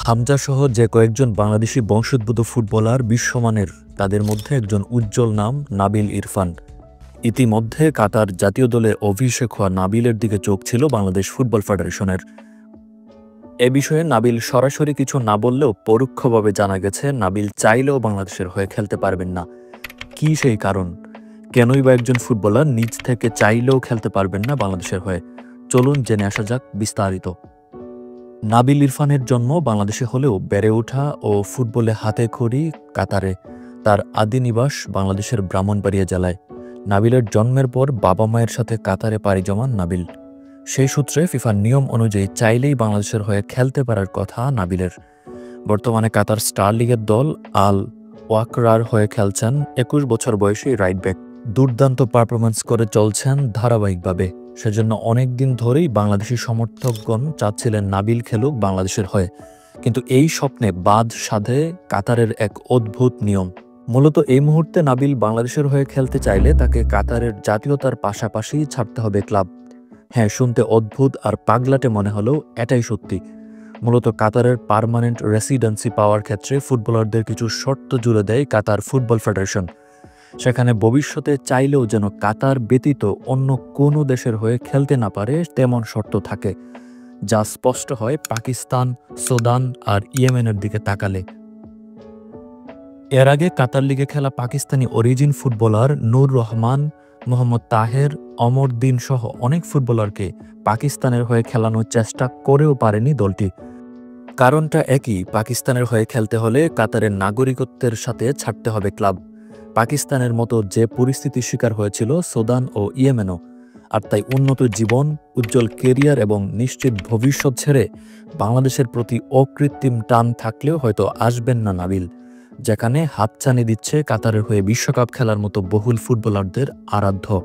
হামজা সহ যে কয়েকজন বাংলাদেশি বংশোদ্ভূত ফুটবলার বিশ্বমানের, তাদের মধ্যে একজন উজ্জ্বল নাম নাবিল ইরফান। ইতিমধ্যে কাতার জাতীয় দলে অভিষেক হওয়া নাবিলের দিকে চোখ ছিল বাংলাদেশ ফুটবল ফেডারেশনের। এ বিষয়ে নাবিল সরাসরি কিছু না বললেও পরোক্ষভাবে জানা গেছে নাবিল চাইলেও বাংলাদেশের হয়ে খেলতে পারবেন না। কি সেই কারণ? কেনই বা একজন ফুটবলার নিজ থেকে চাইলেও খেলতে পারবেন না বাংলাদেশের হয়ে? চলুন জেনে আসা যাক বিস্তারিত। নাবিল ইরফানের জন্ম বাংলাদেশে হলেও বেড়ে ওঠা ও ফুটবলে হাতে খড়ি কাতারে। তার আদি নিবাস বাংলাদেশের ব্রাহ্মণবাড়িয়া জেলায়। নাবিলের জন্মের পর বাবা মায়ের সাথে কাতারে পাড়ি জমান নাবিল। সেই সূত্রে ফিফার নিয়ম অনুযায়ী চাইলেই বাংলাদেশের হয়ে খেলতে পারার কথা নাবিলের। বর্তমানে কাতার স্টার লিগের দল আল ওয়াকরার হয়ে খেলছেন 21 বছর বয়সী রাইট ব্যাক। দুর্দান্ত পারফরম্যান্স করে চলছেন ধারাবাহিকভাবে। সেজন্য অনেক দিন ধরেই বাংলাদেশি সমর্থকগণ চাচ্ছিলেন নাবিল খেলুক বাংলাদেশের হয়ে। কিন্তু এই স্বপ্নে বাদ সাধে কাতারের এক অদ্ভুত নিয়ম। মূলত এই মুহূর্তে নাবিল বাংলাদেশের হয়ে খেলতে চাইলে তাকে কাতারের জাতীয়তার পাশাপাশি ছাড়তে হবে ক্লাব। হ্যাঁ, শুনতে অদ্ভুত আর পাগলাটে মনে হলেও এটাই সত্যি। মূলত কাতারের পার্মানেন্ট রেসিডেন্সি পাওয়ার ক্ষেত্রে ফুটবলারদের কিছু শর্ত জুড়ে দেয় কাতার ফুটবল ফেডারেশন। সেখানে ভবিষ্যতে চাইলেও যেন কাতার ব্যতীত অন্য কোনো দেশের হয়ে খেলতে না পারে তেমন শর্ত থাকে, যা স্পষ্ট হয় পাকিস্তান, সুদান আর ইয়েমেনের দিকে তাকালে। এর আগে কাতার লিগে খেলা পাকিস্তানি অরিজিন ফুটবলার নূর রহমান, মোহাম্মদ তাহের, অমরদ্দিন সহ অনেক ফুটবলারকে পাকিস্তানের হয়ে খেলানোর চেষ্টা করেও পারেনি দলটি। কারণটা একই, পাকিস্তানের হয়ে খেলতে হলে কাতারের নাগরিকত্বের সাথে ছাড়তে হবে ক্লাব। পাকিস্তানের মতো যে পরিস্থিতির শিকার হয়েছিল সুদান ও ইয়েমেনও। আর তাই উন্নত জীবন, উজ্জ্বল কেরিয়ার এবং নিশ্চিত ভবিষ্যৎ ছেড়ে বাংলাদেশের প্রতি অকৃত্রিম টান থাকলেও হয়তো আসবেন না নাবিল, যেখানে হাতছানি দিচ্ছে কাতারের হয়ে বিশ্বকাপ খেলার মতো বহুল ফুটবলারদের আরাধ্য